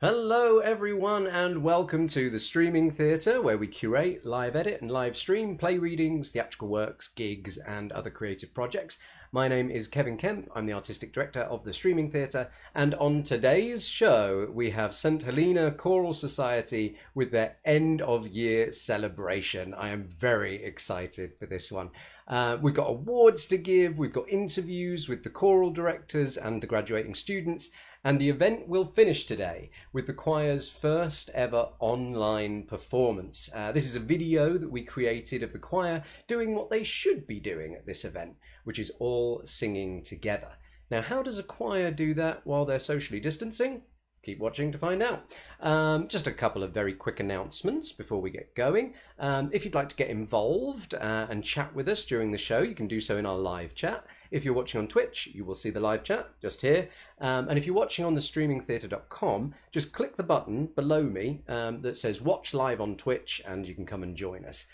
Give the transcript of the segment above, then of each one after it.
Hello, everyone, and welcome to the Streaming Theatre, where we curate, live edit, and live stream play readings, theatrical works, gigs, and other creative projects. My name is Kevin Kemp. I'm the Artistic Director of the Streaming Theatre, and on today's show, we have St. Helena Choral Society with their end of year celebration. I am very excited for this one. We've got awards to give, we've got interviews with the choral directors and the graduating students. And the event will finish today with the choir's first ever online performance. This is a video that we created of the choir doing what they should be doing at this event, which is all singing together. Now, how does a choir do that while they're socially distancing? Keep watching to find out. Just a couple of very quick announcements before we get going. If you'd like to get involved and chat with us during the show, you can do so in our live chat. If you're watching on Twitch, you will see the live chat just here. And if you're watching on the streamingtheatre.com, just click the button below me that says watch live on Twitch and you can come and join us.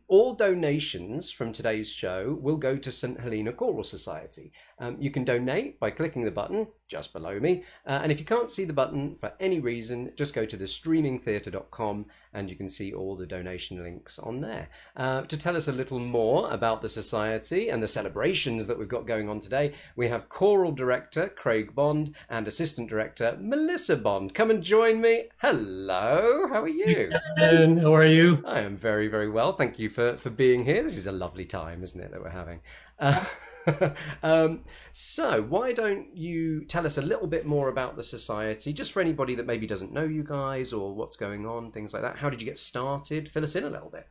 All donations from today's show will go to St. Helena Choral Society. You can donate by clicking the button just below me. And if you can't see the button for any reason, just go to the streamingtheatre.com and you can see all the donation links on there. To tell us a little more about the Society and the celebrations that we've got going on today, we have Choral Director Craig Bond and Assistant Director Melissa Bond. Come and join me. Hello, how are you? And how are you? I am very, very well. Thank you for being here. This is a lovely time, isn't it, that we're having? So why don't you tell us a little bit more about the Society, just for anybody that maybe doesn't know you guys or what's going on, things like that. How did you get started? Fill us in a little bit.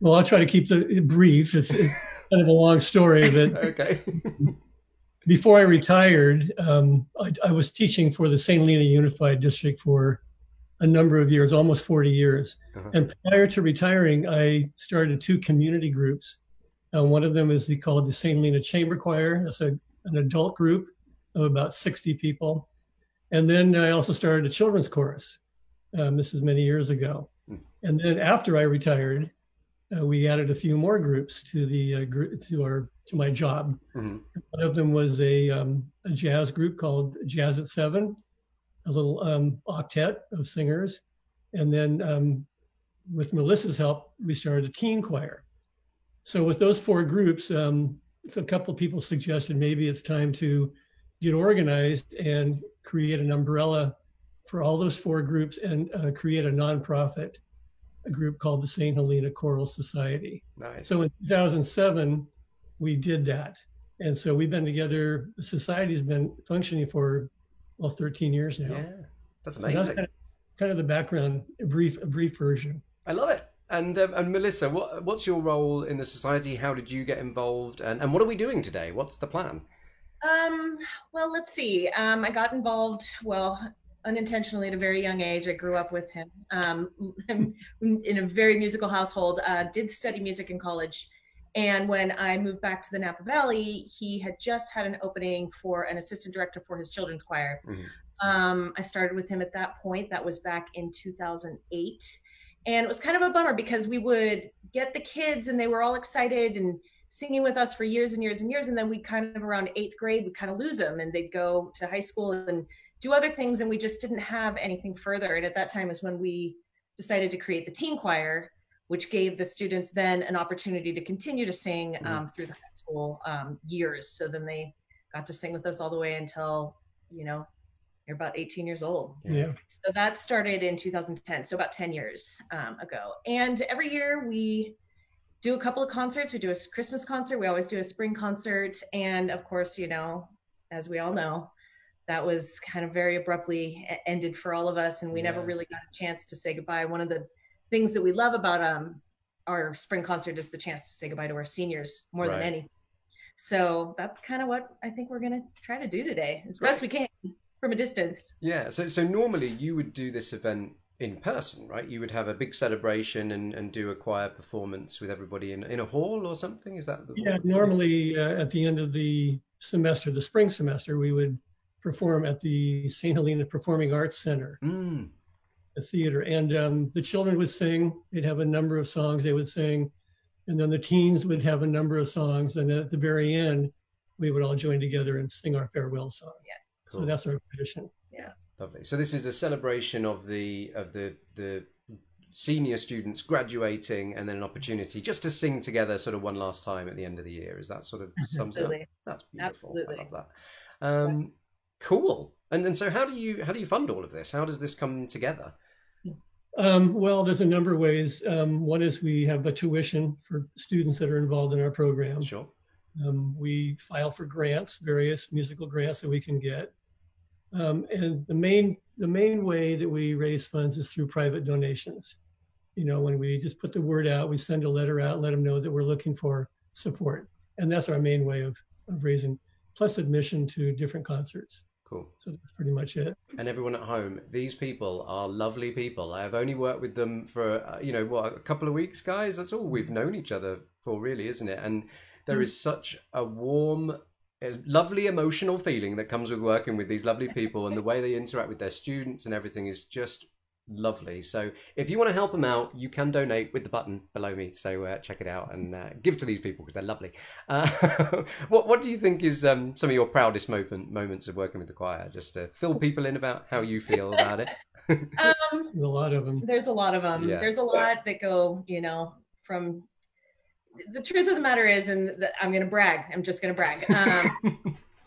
Well, I'll try to keep it brief. It's kind of a long story, but Okay. before I retired, I was teaching for the St. Helena Unified District for a number of years, almost 40 years. And prior to retiring, I started two community groups. One of them is called the St. Helena Chamber Choir. That's an adult group of about 60 people. And then I also started a children's chorus. This is many years ago. And then after I retired, we added a few more groups to the to my job. One of them was a jazz group called Jazz at Seven, a little octet of singers. And then with Melissa's help, we started a teen choir. So with those four groups, so a couple of people suggested maybe it's time to get organized and create an umbrella for all those four groups and create a nonprofit, a group called the St. Helena Choral Society. Nice. So in 2007, we did that. And so we've been together, the society's been functioning for, 13 years now. Yeah, that's So amazing. that's kind of the background, a brief version. I love it. And Melissa, what's your role in the Society? How did you get involved? And what are we doing today? What's the plan? Well, let's see. I got involved, unintentionally at a very young age. I grew up with him in a very musical household, did study music in college. And when I moved back to the Napa Valley, he had just had an opening for an assistant director for his children's choir. I started with him at that point. That was back in 2008. And it was kind of a bummer because we would get the kids and they were all excited and singing with us for years and years and years. And then we kind of around 8th grade, we kind of lose them and they'd go to high school and do other things. And we just didn't have anything further. And at that time is when we decided to create the teen choir, which gave the students then an opportunity to continue to sing through the high school years. So then they got to sing with us all the way until, you're about 18 years old. Yeah. So that started in 2010, so about 10 years ago. And every year we do a couple of concerts. We do a Christmas concert. We always do a spring concert. And of course, as we all know, that was kind of very abruptly ended for all of us. And we never really got a chance to say goodbye. One of the things that we love about our spring concert is the chance to say goodbye to our seniors more than anything. So that's kind of what I think we're going to try to do today as best we can. From a distance. Yeah, so normally you would do this event in person, right? You would have a big celebration and do a choir performance with everybody in a hall or something? Is that Yeah, normally at the end of the semester, the spring semester, we would perform at the St. Helena Performing Arts Center, the theater. And the children would sing. They'd have a number of songs they would sing. And then the teens would have a number of songs. And at the very end, we would all join together and sing our farewell song. Yeah. Cool. So that's our tradition. Yeah. Lovely. So this is a celebration of the senior students graduating, and then an opportunity just to sing together sort of one last time at the end of the year. Is that sort of sums it up? That's beautiful. Absolutely. I love that. Cool. And so how do you fund all of this? How does this come together? Well, there's a number of ways. One is we have a tuition for students that are involved in our program. Sure. We file for grants, various musical grants that we can get. And the main way that we raise funds is through private donations. You know, when we just put the word out, we send a letter out, let them know that we're looking for support. And that's our main way of raising, plus admission to different concerts. Cool. So that's pretty much it. And everyone at home, these people are lovely people. I have only worked with them for, a couple of weeks, guys. That's all we've known each other for, really, isn't it? And there is such a warm, lovely emotional feeling that comes with working with these lovely people, and the way they interact with their students and everything is just lovely. So if you want to help them out, you can donate with the button below me. So check it out and give to these people because they're lovely. What do you think is some of your proudest moments of working with the choir? Just to fill people in about how you feel about it. A lot of them. There's a lot of them. Yeah. There's a lot that go, from the truth of the matter is, and I'm going to brag. I'm just going to brag.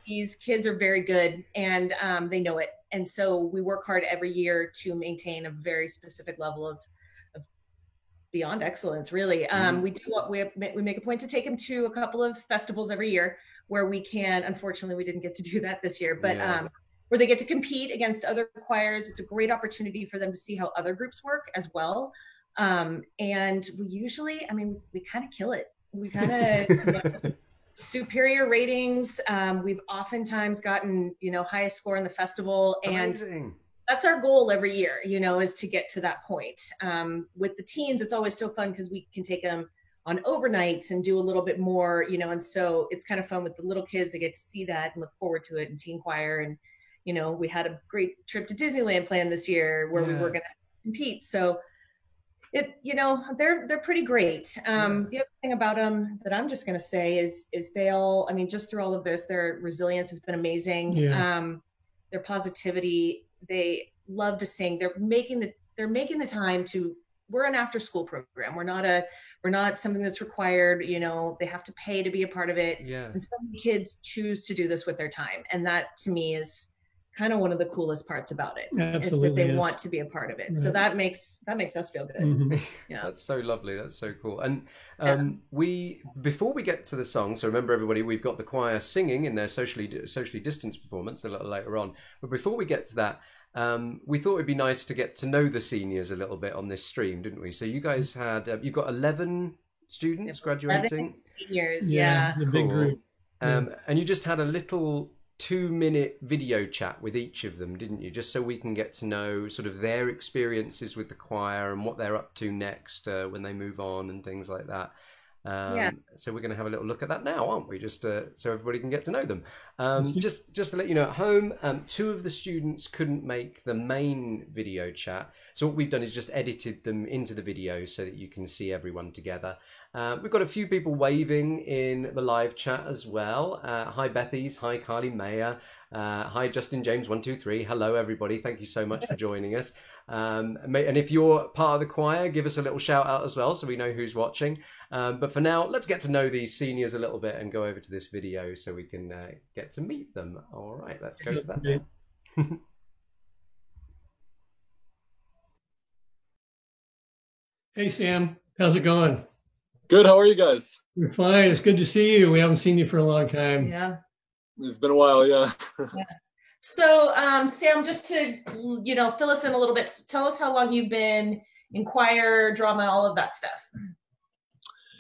These kids are very good, and they know it. And so we work hard every year to maintain a very specific level of beyond excellence, really. We do what we make a point to take them to a couple of festivals every year where we can. Unfortunately, we didn't get to do that this year, but where they get to compete against other choirs. It's a great opportunity for them to see how other groups work as well. And we usually, we kind of kill it. We kind of superior ratings. We've oftentimes gotten, highest score in the festival. Amazing. And that's our goal every year, is to get to that point. With the teens, it's always so fun because we can take them on overnights and do a little bit more, and so it's kind of fun with the little kids to get to see that and look forward to it in teen choir. And, we had a great trip to Disneyland planned this year where we were going to compete. So they're pretty great. The other thing about them that I'm just going to say is they all, just through all of this, their resilience has been amazing. Their positivity, they love to sing. They're making the time to, we're an after school program. We're not something that's required, they have to pay to be a part of it. Yeah. And some kids choose to do this with their time. And that to me is kind of one of the coolest parts about it. Absolutely, is that they want to be a part of it. Right. So that makes us feel good. Mm-hmm. Yeah. That's so lovely. That's so cool. And before we get to the song, so remember everybody, we've got the choir singing in their socially distanced performance a little later on. But before we get to that, we thought it'd be nice to get to know the seniors a little bit on this stream, didn't we? So you guys had, you've got 11 students graduating. 11 seniors, the big group. And you just had a little 2-minute video chat with each of them, didn't you? Just so we can get to know sort of their experiences with the choir and what they're up to next when they move on and things like that. So we're going to have a little look at that now, aren't we? Just so everybody can get to know them. Just to let you know, at home, 2 of the students couldn't make the main video chat. So what we've done is just edited them into the video so that you can see everyone together. We've got a few people waving in the live chat as well. Hi Bethies, hi Carly Mayer, hi Justin James 123. Hello everybody, thank you so much for joining us. And if you're part of the choir, give us a little shout out as well so we know who's watching. But for now, let's get to know these seniors a little bit and go over to this video so we can get to meet them. All right, let's go to that now. Hey Sam, how's it going? Good. How are you guys? We're fine. It's good to see you. We haven't seen you for a long time. Yeah. It's been a while. Yeah. So, Sam, just to, fill us in a little bit, tell us how long you've been in choir, drama, all of that stuff.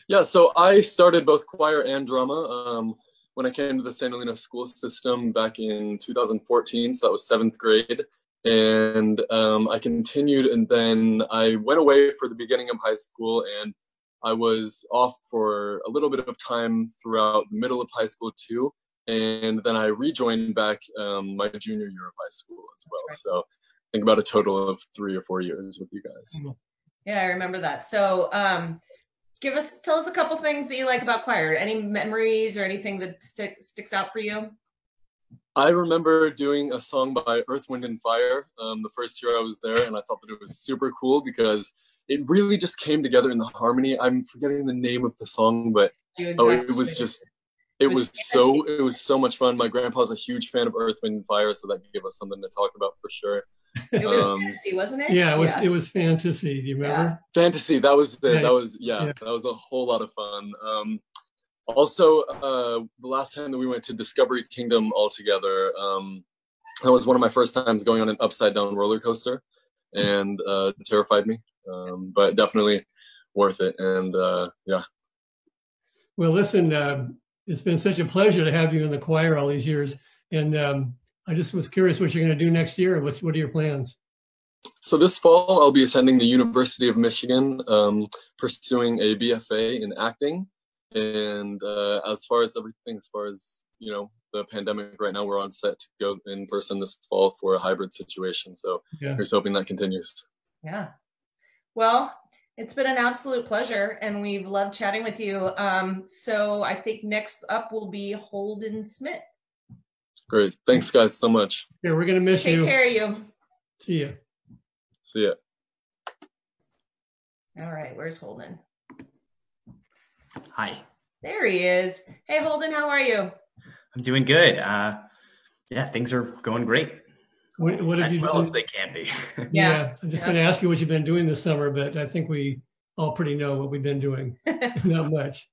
Yeah. So I started both choir and drama when I came to the St. Helena school system back in 2014. So that was 7th grade. And I continued, and then I went away for the beginning of high school, and I was off for a little bit of time throughout the middle of high school too. And then I rejoined back my junior year of high school as well. Right. So I think about a total of 3 or 4 years with you guys. Yeah, I remember that. So tell us a couple things that you like about choir. Any memories or anything that sticks out for you? I remember doing a song by Earth, Wind, and Fire the first year I was there, and I thought that it was super cool because it really just came together in the harmony. I'm forgetting the name of the song, but it was so much fun. My grandpa's a huge fan of Earth, Wind, and Fire, so that gave us something to talk about for sure. It was fantasy, wasn't it? Yeah, it was fantasy. Do you remember? Yeah. Fantasy, that was it. Yeah. That was a whole lot of fun. Also, the last time that we went to Discovery Kingdom all together, that was one of my first times going on an upside down roller coaster, and terrified me, but definitely worth it. And yeah. Well, listen, it's been such a pleasure to have you in the choir all these years, and I just was curious what you're going to do next year. What are your plans? So this fall, I'll be attending the University of Michigan, pursuing a BFA in acting. And as far as you know, the pandemic right now, we're on set to go in person this fall for a hybrid situation. So here's hoping that continues. Yeah. Well, it's been an absolute pleasure, and we've loved chatting with you. So I think next up will be Holden Smith. Great. Thanks, guys, so much. Yeah, we're going to miss you. Take care of you. See ya. See ya. All right. Where's Holden? Hi. There he is. Hey, Holden, how are you? I'm doing good. Yeah, things are going great. What have as you well done? as they can be. Yeah, I'm just going to ask you what you've been doing this summer, but I think we all pretty know what we've been doing. Not much.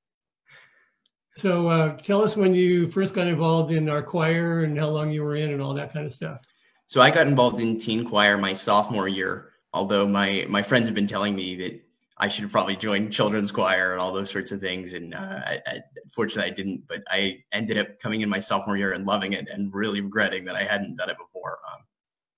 So tell us when you first got involved in our choir and how long you were in and all that kind of stuff. So I got involved in teen choir my sophomore year, although my friends have been telling me that I should probably join children's choir and all those sorts of things. And fortunately I didn't, but I ended up coming in my sophomore year and loving it and really regretting that I hadn't done it before.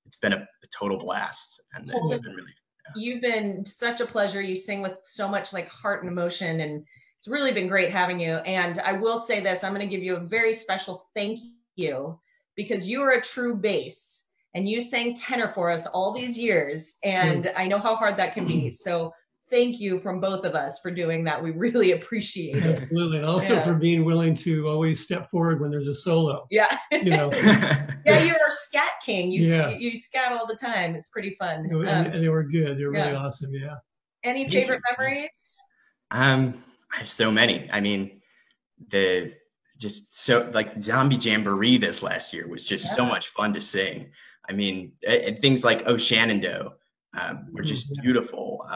It's been a total blast, and it's been really. You've been such a pleasure. You sing with so much like heart and emotion, and it's really been great having you. And I will say this, I'm going to give you a very special thank you, because you are a true bass and you sang tenor for us all these years. And I know how hard that can be. So thank you from both of us for doing that. We really appreciate it. Absolutely. And also for being willing to always step forward when there's a solo. Yeah. You know. Yeah, you're a scat king. You scat all the time. It's pretty fun. And they were good. They were really awesome. Yeah. Any favorite memories? I have so many. I mean, Zombie Jamboree this last year was just so much fun to sing. I mean, things like Oh Shenandoah were just beautiful.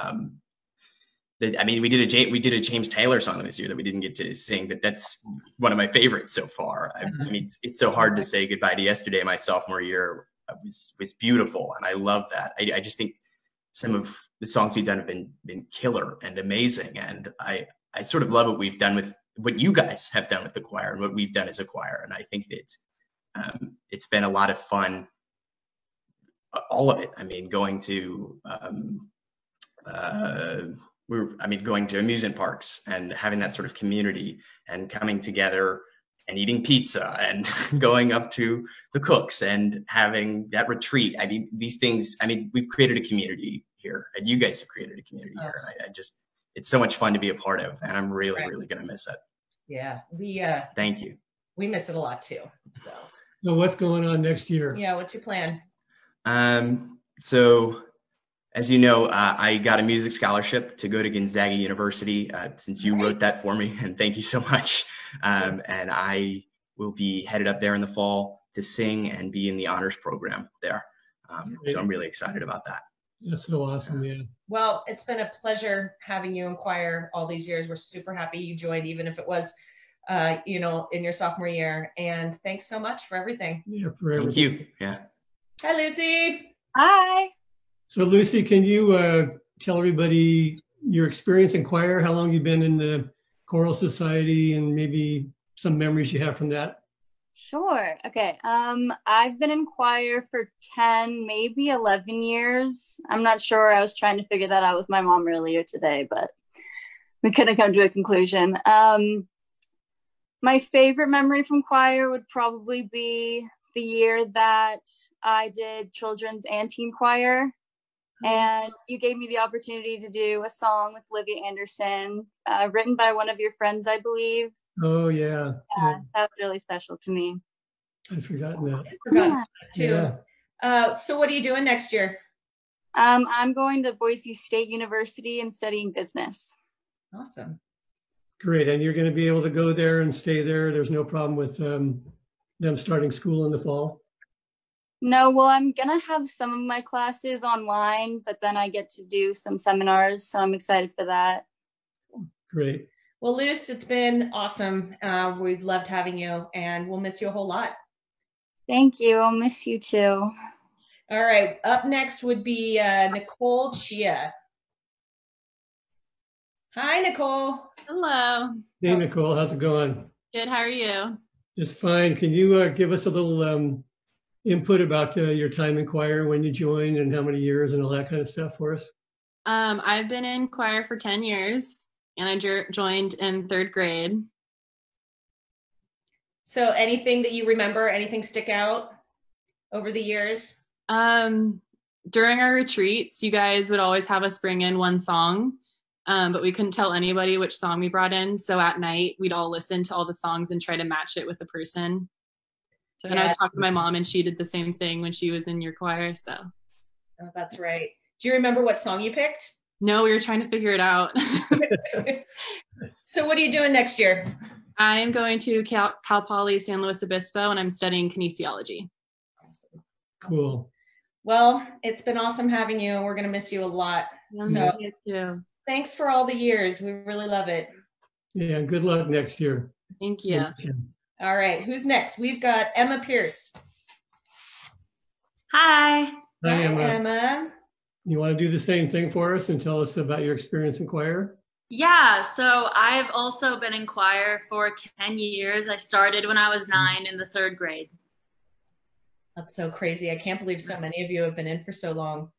We did a James Taylor song this year that we didn't get to sing, but that's one of my favorites so far. I mean, it's so hard to say goodbye to yesterday. My sophomore year was beautiful, and I love that. I just think some of the songs we've done have been killer and amazing, and I sort of love what we've done with what you guys have done with the choir and what we've done as a choir, and I think that it's been a lot of fun. All of it. I mean, going to going to amusement parks and having that sort of community and coming together and eating pizza and going up to the Cooks and having that retreat. I mean, these things, we've created a community here, and you guys have created a community here. It's so much fun to be a part of, and I'm really, really going to miss it. Yeah. Thank you. We miss it a lot too. So what's going on next year? Yeah. What's your plan? So as you know, I got a music scholarship to go to Gonzaga University, since you wrote that for me, and thank you so much. And I will be headed up there in the fall to sing and be in the honors program there. So I'm really excited about that. That's so awesome, yeah. Well, it's been a pleasure having you in choir all these years. We're super happy you joined, even if it was, in your sophomore year. And thanks so much for everything. Yeah, for everything. Thank you. Yeah. Hi, Lucy. Hi. So, Lucy, can you tell everybody your experience in choir, how long you've been in the choral society, and maybe some memories you have from that? Sure. Okay. I've been in choir for 10, maybe 11 years. I'm not sure. I was trying to figure that out with my mom earlier today, but we couldn't come to a conclusion. My favorite memory from choir would probably be the year that I did children's and teen choir. And you gave me the opportunity to do a song with Olivia Anderson, written by one of your friends, I believe. Oh, yeah. That was really special to me. I'd forgotten that. Forgot too. Yeah. So what are you doing next year? I'm going to Boise State University and studying business. Awesome. Great. And you're going to be able to go there and stay there. There's no problem with them starting school in the fall? No, well, I'm going to have some of my classes online, but then I get to do some seminars. So I'm excited for that. Great. Well, Luce, it's been awesome. We've loved having you, and we'll miss you a whole lot. Thank you. I'll miss you too. All right. Up next would be Nicole Chia. Hi, Nicole. Hello. Hey, Nicole. How's it going? Good. How are you? Just fine. Can you give us a little input about your time in choir, when you joined and how many years and all that kind of stuff for us? I've been in choir for 10 years and I joined in 3rd grade. So anything that you remember, anything stick out over the years? During our retreats, you guys would always have us bring in one song, but we couldn't tell anybody which song we brought in. So at night, we'd all listen to all the songs and try to match it with the person. So, and I was talking to my mom and she did the same thing when she was in your choir. So that's right. Do you remember what song you picked? No, we were trying to figure it out. So what are you doing next year? I'm going to Cal Poly San Luis Obispo and I'm studying kinesiology. Awesome. Cool. Well, it's been awesome having you and we're going to miss you a lot. So too. Thanks for all the years. We really love it. Yeah, good luck next year. Thank you. All right, who's next? We've got Emma Pierce. Hi. Hi, Emma. Emma. You want to do the same thing for us and tell us about your experience in choir? Yeah, so I've also been in choir for 10 years. I started when I was 9 in the 3rd grade. That's so crazy. I can't believe so many of you have been in for so long.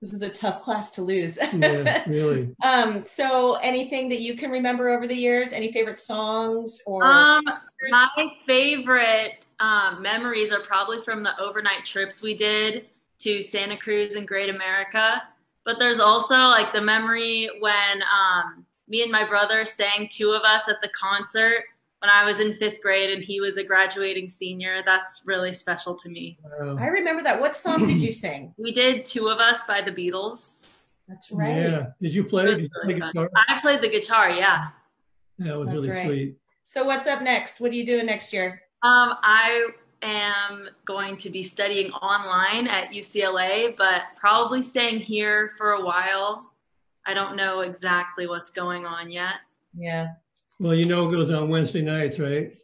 This is a tough class to lose. Yeah, really. So anything that you can remember over the years? Any favorite songs or my favorite memories are probably from the overnight trips we did to Santa Cruz and Great America. But there's also like the memory when me and my brother sang Two of Us at the concert when I was in 5th grade and he was a graduating senior. That's really special to me. Wow. I remember that. What song did you sing? We did Two of Us by the Beatles. That's right. Yeah. Did you play? Did you play guitar? I played the guitar, yeah. That was That's really right. sweet. So what's up next? What are you doing next year? I am going to be studying online at UCLA, but probably staying here for a while. I don't know exactly what's going on yet. Yeah. Well, you know it goes on Wednesday nights, right?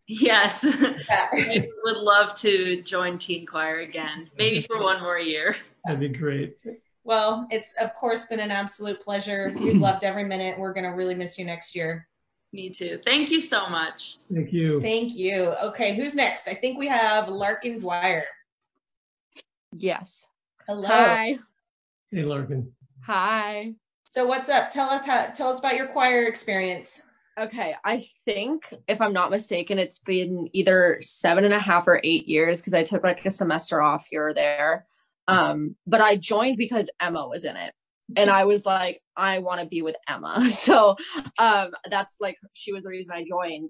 Yes. I would love to join teen choir again, maybe for one more year. That'd be great. Well, it's of course been an absolute pleasure. We've loved every minute. We're going to really miss you next year. Me too. Thank you so much. Thank you. Thank you. Okay, who's next? I think we have Larkin Dwyer. Yes. Hello. Hi. Hey, Larkin. Hi. So what's up? Tell us about your choir experience. Okay, I think if I'm not mistaken, it's been either 7.5 or 8 years because I took like a semester off here or there. But I joined because Emma was in it. And I was like, I want to be with Emma. So that's like, she was the reason I joined.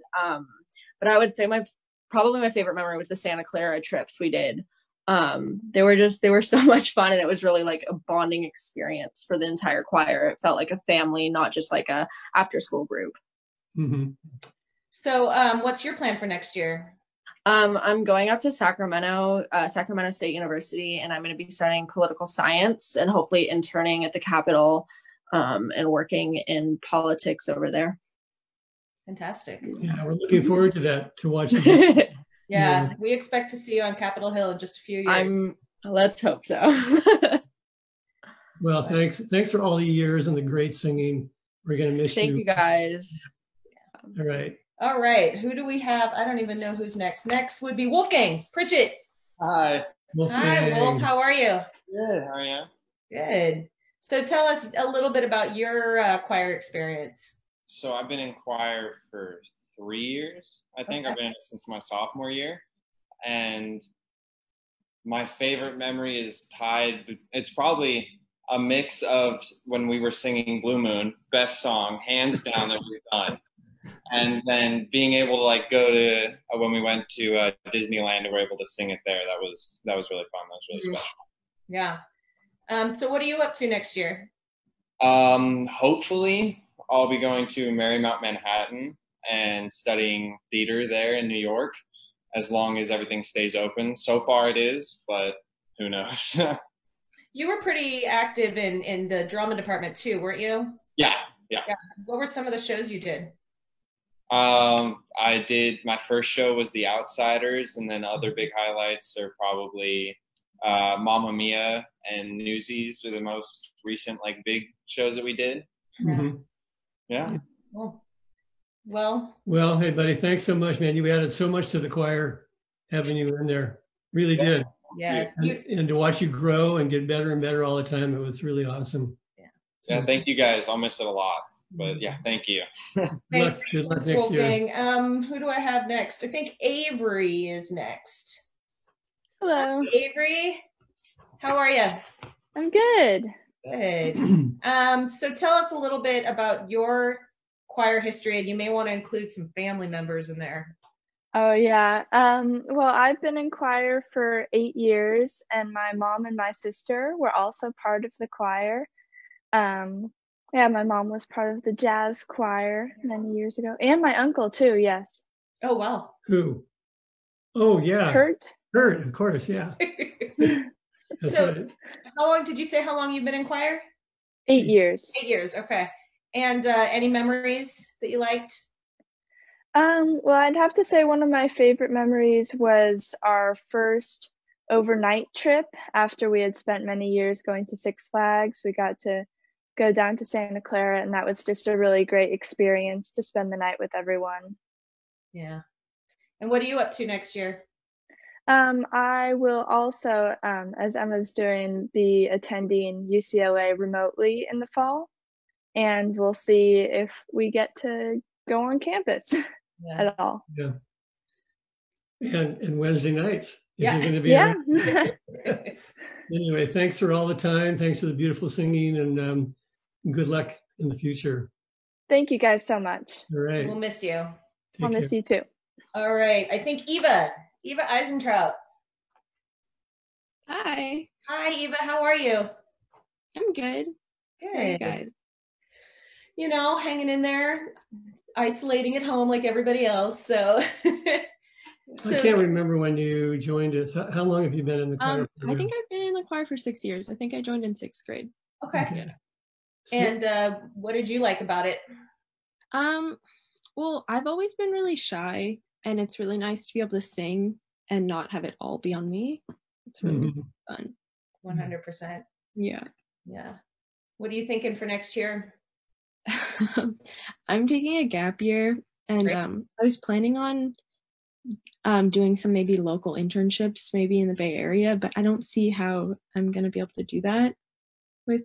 But I would say probably my favorite memory was the Santa Clara trips we did. They were so much fun, and it was really like a bonding experience for the entire choir. It felt like a family, not just like a after school group. Mm-hmm. So what's your plan for next year? I'm going up to Sacramento State University, and I'm going to be studying political science and hopefully interning at the Capitol and working in politics over there. Fantastic. Yeah, we're looking forward to that, to watching. Yeah, we expect to see you on Capitol Hill in just a few years. Let's hope so. Well, thanks for all the years and the great singing. We're going to miss you. Thank you guys. All right. All right. Who do we have? I don't even know who's next. Next would be Wolfgang Pritchett. Hi. Hi, Wolf. How are you? Good. How are you? Good. So tell us a little bit about your choir experience. So I've been in choir for 3 years. I think I've been in it since my sophomore year. And my favorite memory is it's probably a mix of when we were singing Blue Moon, best song, hands down, that we've done. And then being able to like go to when we went to Disneyland and were able to sing it there, that was really fun. That was really special. Yeah. So what are you up to next year? Hopefully I'll be going to Marymount Manhattan and studying theater there in New York, as long as everything stays open. So far it is, but who knows? You were pretty active in the drama department too, weren't you? Yeah. What were some of the shows you did? I did, my first show was The Outsiders, and then other big highlights are probably Mamma Mia and Newsies are the most recent like big shows that we did. Mm-hmm. Yeah. Cool. Well, hey buddy, thanks so much, man. You added so much to the choir having you in there. Really did. Yeah. And to watch you grow and get better and better all the time, it was really awesome. Yeah, thank you guys. I'll miss it a lot. But yeah, thank you. Thanks. Good luck next year. Who do I have next? I think Avery is next. Hello. Hi, Avery. How are you? I'm good. Good. So tell us a little bit about your choir history, and you may want to include some family members in there. Oh yeah. Well, I've been in choir for 8 years, and my mom and my sister were also part of the choir. Yeah, my mom was part of the jazz choir many years ago, and my uncle too. Yes. Oh wow. Who? Oh yeah. Kurt, of course. Yeah. So, right. how long you've been in choir? 8 years. 8 years. Okay. And any memories that you liked? Well, I'd have to say one of my favorite memories was our first overnight trip after we had spent many years going to Six Flags. We got to go down to Santa Clara, and that was just a really great experience to spend the night with everyone. Yeah. And what are you up to next year? I will also, as Emma's doing, be attending UCLA remotely in the fall, and we'll see if we get to go on campus at all. Yeah. And Wednesday nights. Yeah. You're going to be around. Anyway, thanks for all the time. Thanks for the beautiful singing, and good luck in the future. Thank you guys so much. All right. We'll miss you. I'll miss you too. All right. I think Eva Eisentraut. Hi. Hi, Eva. How are you? I'm good. Good. How are you guys? You know, hanging in there, isolating at home like everybody else. So, I can't remember when you joined us. How long have you been in the choir? I think I've been in the choir for 6 years. I think I joined in 6th grade. Okay. And what did you like about it? Well, I've always been really shy, and it's really nice to be able to sing and not have it all be on me. It's really fun. 100%. Yeah. Yeah. What are you thinking for next year? I'm taking a gap year, and I was planning on doing some maybe local internships maybe in the Bay Area, but I don't see how I'm going to be able to do that with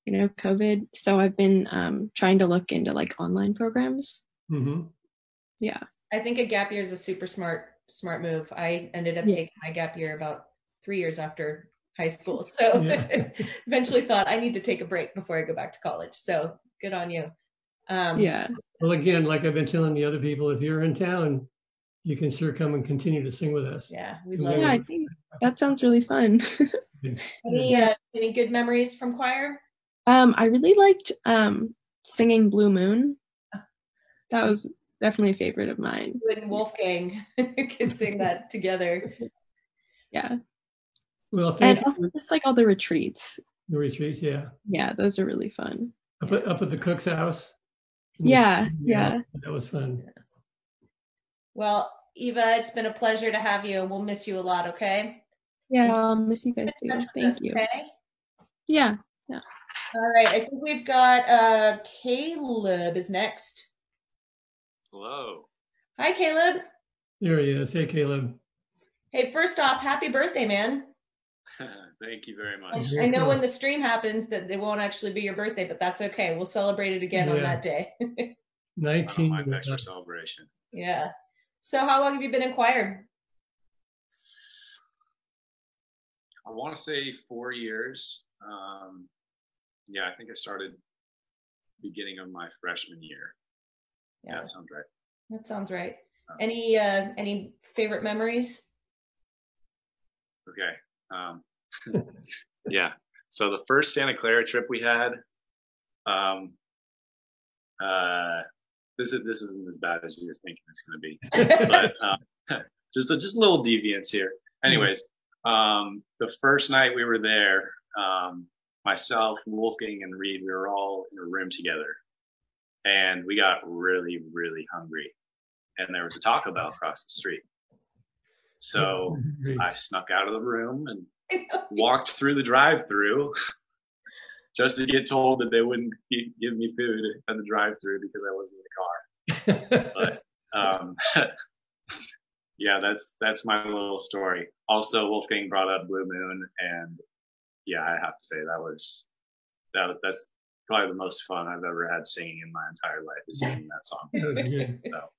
COVID. So I've been trying to look into like online programs. Yeah. I think a gap year is a super smart move. I ended up taking my gap year about 3 years after high school. So eventually thought I need to take a break before I go back to college. So good on you. Yeah. Well, again, like I've been telling the other people, if you're in town, you can sure come and continue to sing with us. Yeah, we'd love it. I think that sounds really fun. Any good memories from choir? I really liked singing Blue Moon. That was definitely a favorite of mine. You and Wolfgang could sing that together. Yeah. Well, and also just like all the retreats. The retreats, yeah. Yeah, those are really fun. Up at the cook's house. Yeah. That was fun. Well, Eva, it's been a pleasure to have you, and we'll miss you a lot. Okay. Yeah, I'll miss you guys too. Thank you. Okay? Yeah. All right. I think we've got Caleb is next. Hello. Hi, Caleb. There he is. Hey, Caleb. Hey, first off, happy birthday, man. Thank you very much. I know when the stream happens that it won't actually be your birthday, but that's okay. We'll celebrate it again on that day. 19. My extra celebration. Yeah. So how long have you been in choir? I want to say 4 years. I think I started beginning of my freshman year. Yeah, that sounds right. That sounds right. Any favorite memories? Okay. Yeah. So the first Santa Clara trip we had, this isn't as bad as you're thinking it's going to be, but just a little deviance here. Anyways, the first night we were there, myself, Wolfgang, and Reed, we were all in a room together, and we got really, really hungry, and there was a Taco Bell across the street. So I snuck out of the room and walked through the drive-through just to get told that they wouldn't give me food at the drive-through because I wasn't in the car. But yeah, that's my little story. Also, Wolfgang brought up Blue Moon, and yeah, I have to say that's probably the most fun I've ever had singing in my entire life, is singing that song. So,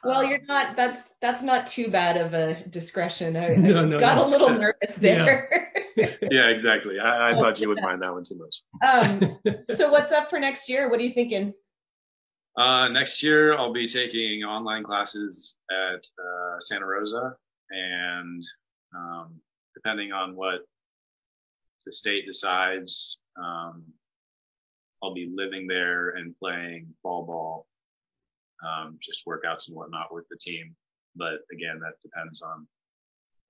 well, you're not. That's not too bad of a discretion. I No, got a little nervous there. Yeah, exactly. I thought you wouldn't mind that one too much. So what's up for next year? What are you thinking? Next year, I'll be taking online classes at Santa Rosa, and depending on what the state decides, I'll be living there and playing fall ball, just workouts and whatnot with the team. But again, that depends on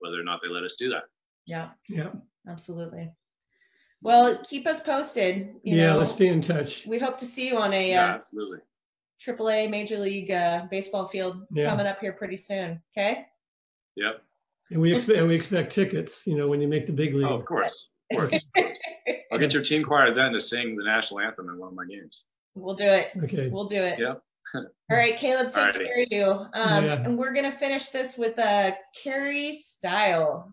whether or not they let us do that. Yeah. Yeah. Absolutely. Well, keep us posted. You know, let's stay in touch. We hope to see you on a absolutely AAA Major League baseball field coming up here pretty soon. Okay. Yep. And we expect tickets. You know, when you make the big league. Oh, of course. I'll get your team choir then to sing the national anthem in one of my games. We'll do it. Okay. We'll do it. Yep. All right, Caleb, take Alrighty. care of you. And we're gonna finish this with Carrie Style.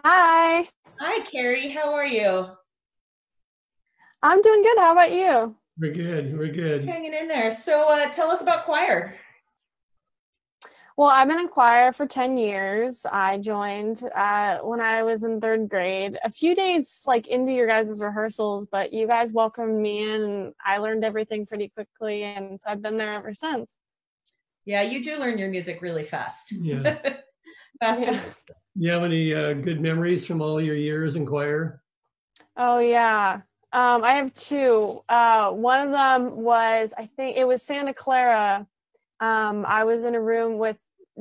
Hi. Hi, Carrie. How are you? I'm doing good. How about you? We're good. We're good. Hanging in there. So tell us about choir. Well, I've been in choir for 10 years. I joined when I was in 3rd grade, a few days like into your guys' rehearsals, but you guys welcomed me in and I learned everything pretty quickly. And so I've been there ever since. Yeah, you do learn your music really fast. Yeah. Faster. Yeah. You have any good memories from all your years in choir? Oh, yeah. I have 2. One of them was, I think it was Santa Clara. I was in a room with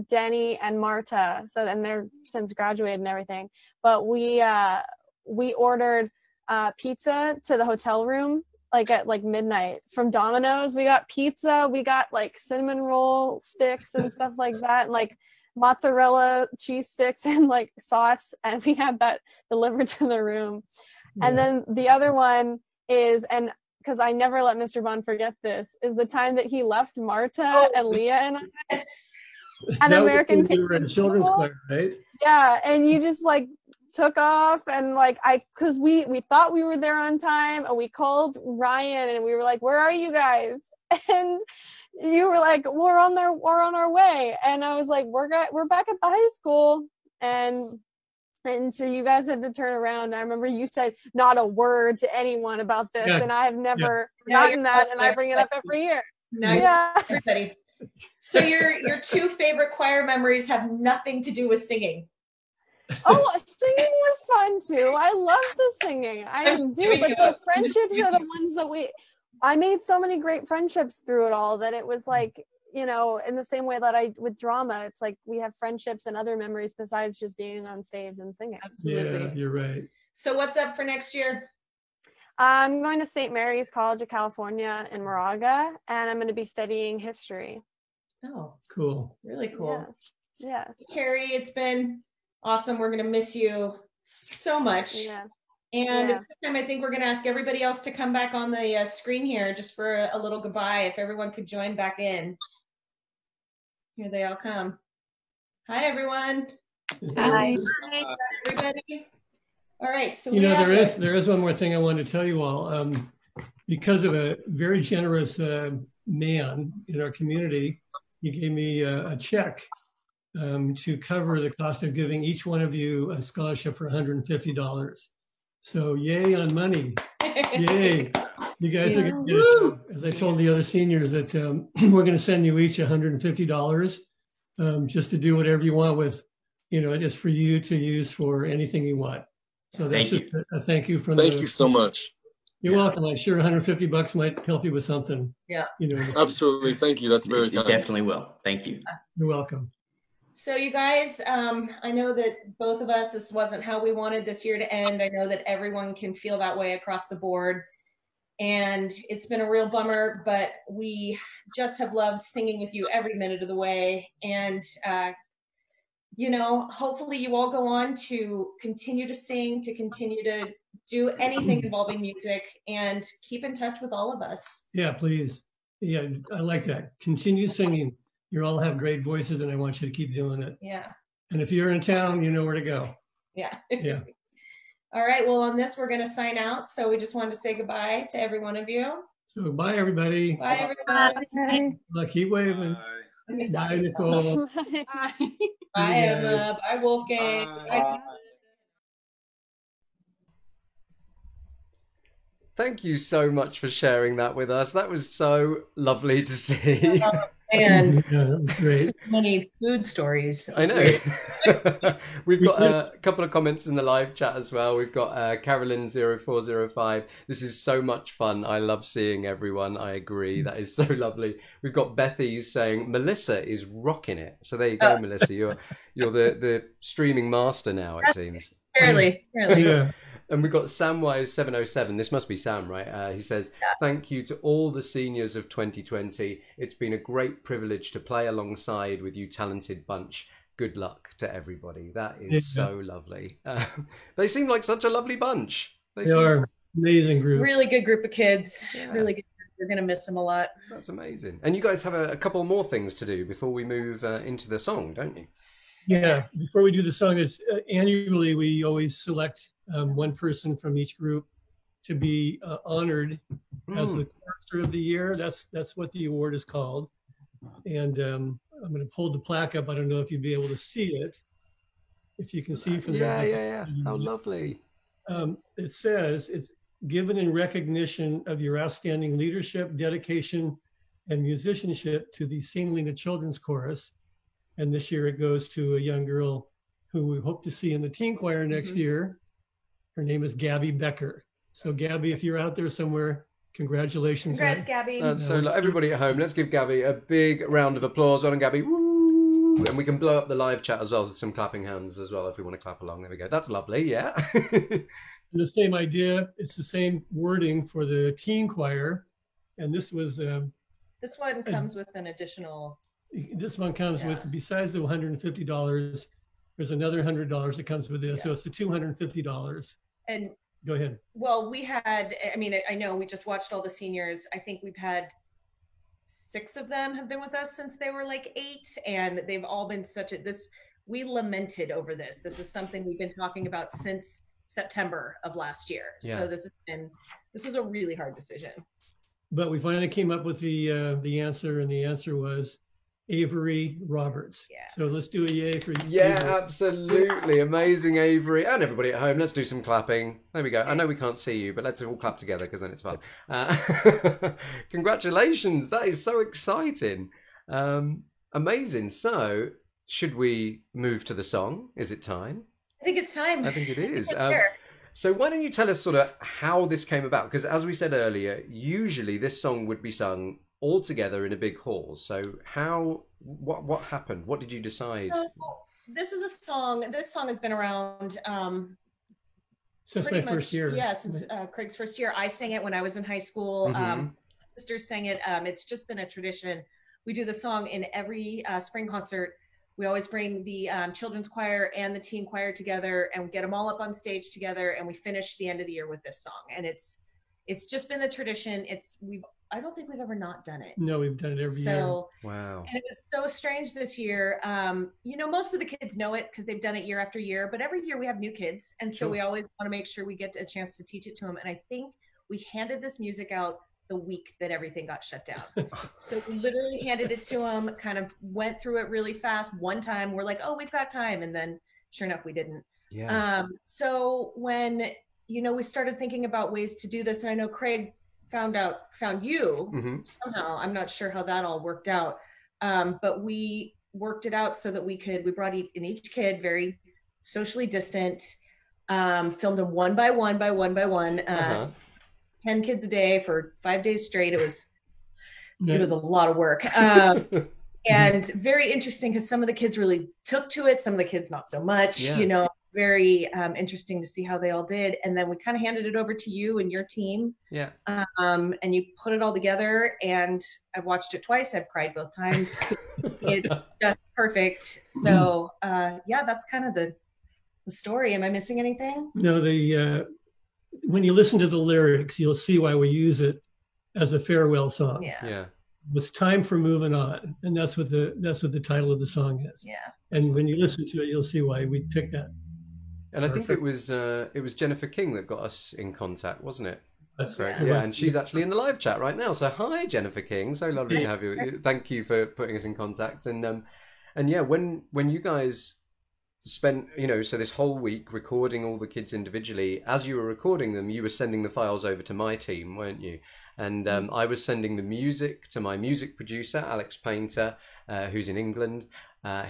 Denny and Marta, and they're since graduated and everything. But we ordered pizza to the hotel room at midnight from Domino's. We got pizza. We got cinnamon roll sticks and stuff like that, and mozzarella cheese sticks and sauce, and we had that delivered to the room. Yeah. And then the other one is, and because I never let Mr. Bond forget this, is the time that he left Marta and Leah and I at American Kid. You were in children's choir, right? Yeah, and you just took off, and because we thought we were there on time, and we called Ryan and we were like, "Where are you guys?" And you were like, we're on our way. And I was like, we're back at the high school. And so you guys had to turn around. I remember you said not a word to anyone about this. And I have never forgotten that. And I bring it up every year. No, everybody. So your 2 favorite choir memories have nothing to do with singing. Oh, singing was fun too. I love the singing. I do, but the friendships are the ones that I made so many great friendships through it all that it was in the same way that with drama, it's we have friendships and other memories besides just being on stage and singing. Absolutely. Yeah, you're right. So what's up for next year? I'm going to St. Mary's College of California in Moraga, and I'm going to be studying history. Oh, cool. Really cool. Yeah. Carrie, it's been awesome. We're going to miss you so much. Yeah. And at this time, I think we're going to ask everybody else to come back on the screen here just for a little goodbye. If everyone could join back in. Here they all come. Hi, everyone. Hi. Hi, everybody. All right. So there is one more thing I wanted to tell you all. Because of a very generous man in our community, he gave me a check to cover the cost of giving each one of you a scholarship for $150. So yay on money. Yay. You guys are going to get, as I told the other seniors, that we're going to send you each $150 just to do whatever you want with, it's for you to use for anything you want. So that's just a thank you from Thank you so much. You're welcome. I'm sure $150 might help you with something. Yeah. Absolutely. Thank you. That's very kind. Definitely will. Thank you. You're welcome. So you guys, I know that both of us, this wasn't how we wanted this year to end. I know that everyone can feel that way across the board. And it's been a real bummer, but we just have loved singing with you every minute of the way. And, hopefully you all go on to continue to sing, to continue to do anything involving music, and keep in touch with all of us. Yeah, please. Yeah, I like that. Continue singing. You all have great voices, and I want you to keep doing it. Yeah. And if you're in town, you know where to go. Yeah. Yeah. All right. Well, on this, we're going to sign out. So we just wanted to say goodbye to every one of you. So bye, everybody. Bye, everybody. Keep waving. Bye, Nicole. Bye. Bye, Emma. Bye, Wolfgang. Bye. Thank you so much for sharing that with us. That was so lovely to see. And great. So many food stories. I know. We've got a couple of comments in the live chat as well. We've got Carolyn0405. This is so much fun. I love seeing everyone. I agree. That is so lovely. We've got Bethy's saying Melissa is rocking it. So there you go, Melissa. You're the streaming master now, it seems. Fairly. Yeah. And we've got Samwise707. This must be Sam, right? He says, thank you to all the seniors of 2020. It's been a great privilege to play alongside with you talented bunch. Good luck to everybody. That is so lovely. They seem like such a lovely bunch. They are amazing group. Really good group of kids. Yeah. Really good. We're going to miss them a lot. That's amazing. And you guys have a couple more things to do before we move into the song, don't you? Yeah. Before we do the song, annually we always select one person from each group to be honored as the chorister of the year. That's what the award is called. And I'm going to pull the plaque up. I don't know if you'll be able to see it. If you can see from there. Yeah. How lovely. It says it's given in recognition of your outstanding leadership, dedication, and musicianship to the St. Helena Children's Chorus. And this year it goes to a young girl who we hope to see in the teen choir next year. Her name is Gabby Becker. So Gabby, if you're out there somewhere, congratulations. Congrats, Gabby. So everybody at home, let's give Gabby a big round of applause. Well done, Gabby. Woo! And we can blow up the live chat as well with some clapping hands as well if we want to clap along. There we go. That's lovely, yeah. The same idea. It's the same wording for the teen choir. And this was... this one comes with an additional... This one comes with, besides the $150, there's another $100 that comes with this. So it's the $250. And go ahead. Well, we had, I know we just watched all the seniors. I think we've had 6 of them have been with us since they were like 8. And they've all been we lamented over this. This is something we've been talking about since September of last year. Yeah. So this was a really hard decision. But we finally came up with the answer, and the answer was Avery Roberts. Yeah. So let's do a yay for you. Yeah, Avery. Absolutely. Amazing, Avery. And everybody at home, let's do some clapping. There we go. I know we can't see you, but let's all clap together because then it's fun. Congratulations. That is so exciting. Amazing. So should we move to the song? Is it time? I think it's time. I think it is. So why don't you tell us sort of how this came about? Because as we said earlier, usually this song would be sung all together in a big hall. So what happened? What did you decide? So, this is a song. This song has been around since my first year. Yeah, since Craig's first year. I sang it when I was in high school. My sister sang it. It's just been a tradition. We do the song in every spring concert. We always bring the children's choir and the teen choir together, and we get them all up on stage together, and we finish the end of the year with this song. And it's just been the tradition. I don't think we've ever not done it. No, we've done it every year. Wow. And it was so strange this year. Most of the kids know it because they've done it year after year, but every year we have new kids. And so we always want to make sure we get a chance to teach it to them. And I think we handed this music out the week that everything got shut down. So we literally handed it to them, kind of went through it really fast. One time we're like, oh, we've got time. And then sure enough, we didn't. Yeah. So when, we started thinking about ways to do this, and I know Craig found you somehow. I'm not sure how that all worked out. But we worked it out so that we brought in each kid very socially distant, filmed them one by one, 10 kids a day for 5 days straight. It was a lot of work. And very interesting because some of the kids really took to it. Some of the kids not so much, very interesting to see how they all did. And then we kind of handed it over to you and your team. Yeah. And you put it all together, and I've watched it twice. I've cried both times. It's just perfect. So that's kind of the story. Am I missing anything? No, when you listen to the lyrics, you'll see why we use it as a farewell song. Yeah. It's time for moving on, and that's what the title of the song is. Yeah. And when you listen to it, you'll see why we picked that. And I think it was Jennifer King that got us in contact, wasn't it? That's right. Yeah, and she's actually in the live chat right now. So hi, Jennifer King. So lovely to have you. Thank you for putting us in contact. And yeah, when you guys spent, so this whole week recording all the kids individually, as you were recording them, you were sending the files over to my team, weren't you? And I was sending the music to my music producer, Alex Painter, who's in England.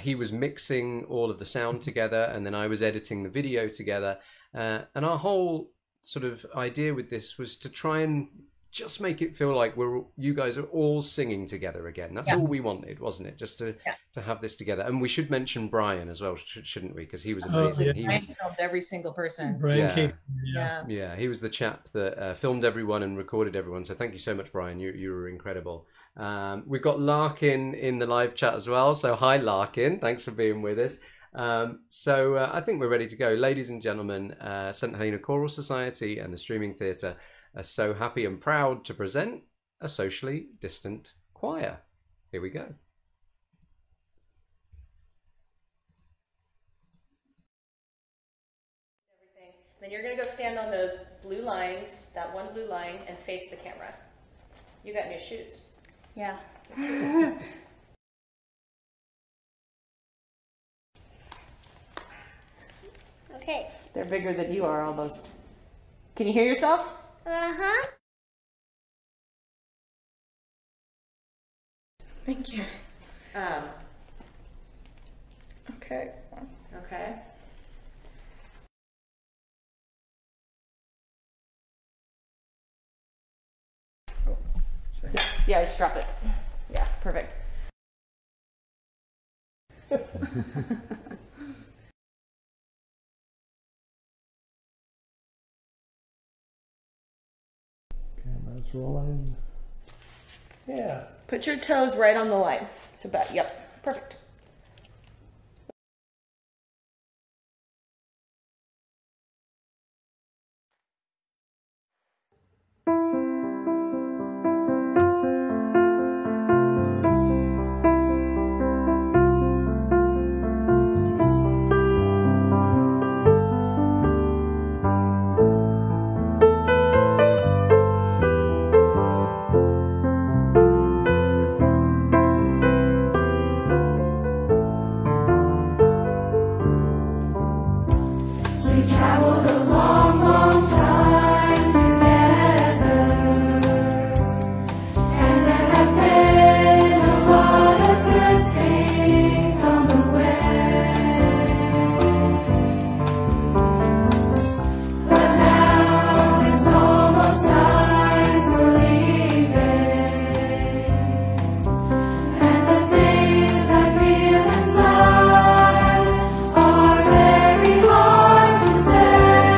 He was mixing all of the sound together, and then I was editing the video together. And our whole sort of idea with this was to try and just make it feel like you guys are all singing together again. That's all we wanted, wasn't it? Just to have this together. And we should mention Brian as well, shouldn't we? Because he was amazing. Brian filmed every single person. Brian Yeah, he was the chap that filmed everyone and recorded everyone. So thank you so much, Brian. You were incredible. We've got Larkin in the live chat as well. So hi, Larkin. Thanks for being with us. So I think we're ready to go. Ladies and gentlemen, St. Helena Choral Society and the Streaming Theatre are so happy and proud to present a socially distant choir. Here we go. Then you're going to go stand on those blue lines, that one blue line, and face the camera. You got new shoes. Yeah. Okay. They're bigger than you are almost. Can you hear yourself? Uh-huh. Thank you. Okay. Okay. Yeah, just drop it. Yeah, perfect. Camera's rolling. Yeah. Put your toes right on the line. So back. Yep. Perfect. Say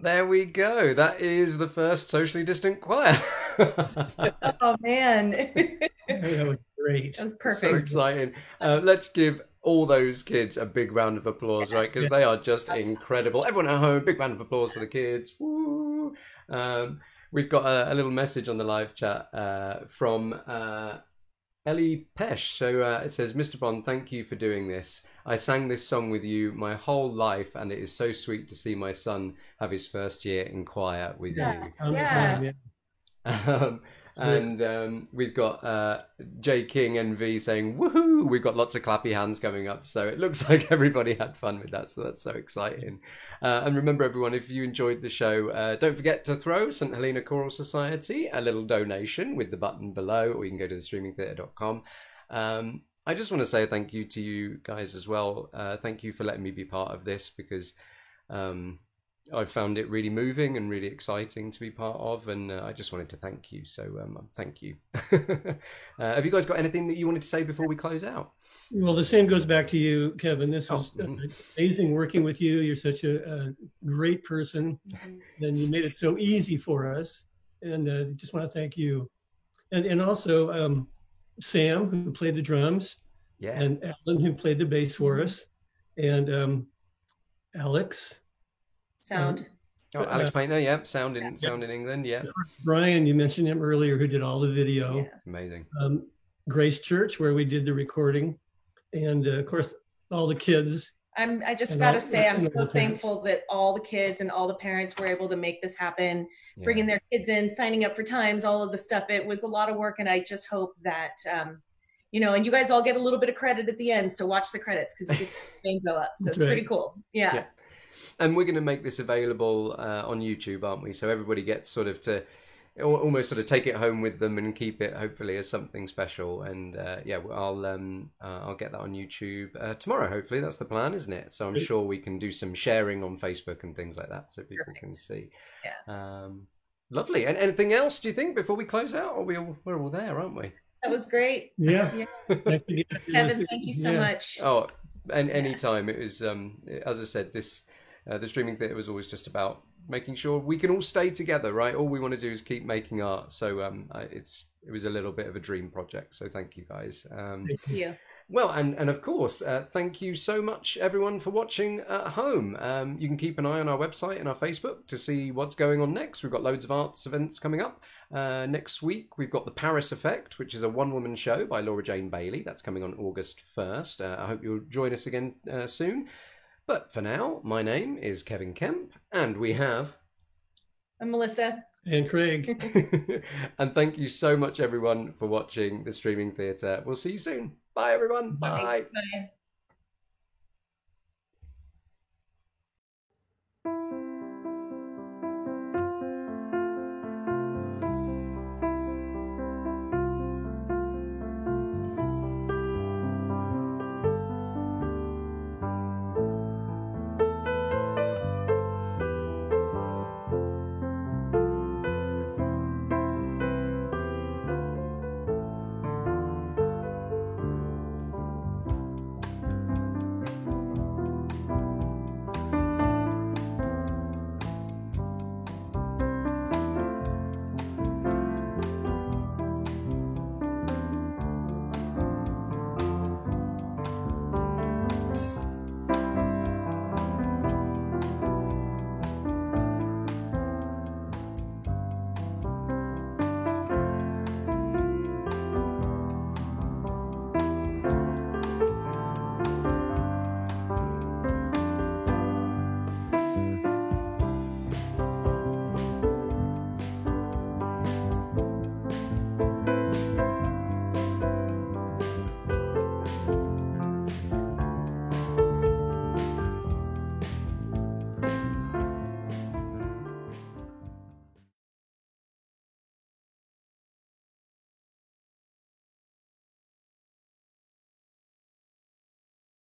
There we go. That is the first socially distant choir. Oh man, That was great. that was So perfect. exciting. Let's give all those kids a big round of applause, right? Because they are just incredible. Everyone at home, big round of applause for the kids. Woo! We've got a little message on the live chat from Ellie Pesh. So it says, Mr. Bond, thank you for doing this. I sang this song with you my whole life, and it is so sweet to see my son have his first year in choir with you. Yeah. And we've got J King NV saying woohoo. We've got lots of clappy hands coming up, so it looks like everybody had fun with that, so that's so exciting. And remember everyone, if you enjoyed the show, don't forget to throw St Helena Choral Society a little donation with the button below, or you can go to thestreamingtheatre.com. I just want to say thank you to you guys as well. Thank you for letting me be part of this, because I've found it really moving and really exciting to be part of, and I just wanted to thank you. So thank you. Have you guys got anything that you wanted to say before we close out? Well, the same goes back to you, Kevin. This was amazing working with you. You're such a great person, and you made it so easy for us. And just want to thank you. And also Sam, who played the drums, and Alan, who played the bass for us, and Alex. Sound. Alex Painter, sound in England, Brian, you mentioned him earlier, who did all the video. Yeah. Amazing. Grace Church, where we did the recording, and of course all the kids. I just And got to all- say, I'm and all so the parents. thankful that all the kids and all the parents were able to make this happen, bringing their kids in, signing up for times, all of the stuff. It was a lot of work, and I just hope that, and you guys all get a little bit of credit at the end, so watch the credits, because you get the name go up. So That's it's pretty right. cool. Yeah. And we're going to make this available on YouTube, aren't we? So everybody gets sort of to almost sort of take it home with them and keep it hopefully as something special. And I'll get that on YouTube tomorrow. Hopefully, that's the plan, isn't it? So I'm sure we can do some sharing on Facebook and things like that, so people can see. Yeah. Lovely. And anything else, do you think, before we close out? Or we're all there, aren't we? That was great. Yeah. Kevin, thank you so much. Oh, and any time it was, as I said, this the streaming theatre was always just about making sure we can all stay together, right? All we want to do is keep making art. So it was a little bit of a dream project. So thank you guys. Thank you. Well, and of course, thank you so much, everyone, for watching at home. You can keep an eye on our website and our Facebook to see what's going on next. We've got loads of arts events coming up. Next week, we've got The Paris Effect, which is a one-woman show by Laura Jane Bailey. That's coming on August 1st. I hope you'll join us again soon. But for now, my name is Kevin Kemp, and we have... I'm Melissa. And Craig. And thank you so much, everyone, for watching The Streaming Theatre. We'll see you soon. Bye, everyone. Bye. Bye.